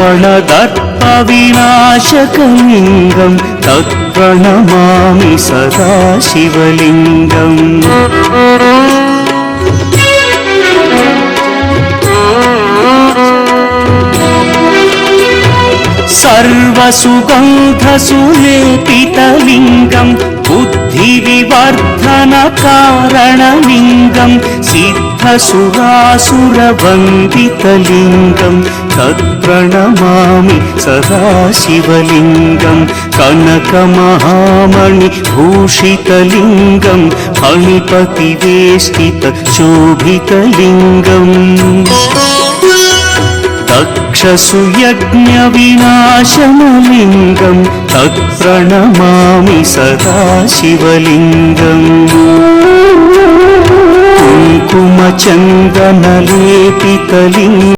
दर्पणदर्पविनाशकलिङ्गं तत्प्रणमामि सदा शिवलिङ्गम्। सर्वसुगन्धसुलेपितलिङ्गं बुद्धिविवर्धनकारणलिङ्गं सिद्धसुरासुरवन्दितलिङ्गं तत्प्रणमामि सदा शिवलिङ्गं। कनकमहामणिभूषितलिङ्गं फणिपतिवेष्टितशोभितलिङ्गम्। दक्षसुयज्ञविनाशनलिङ्गं तत्प्रणमामि सदा शिवलिङ्गम्। कुङ्कुमचन्दनलेपितलिङ्गं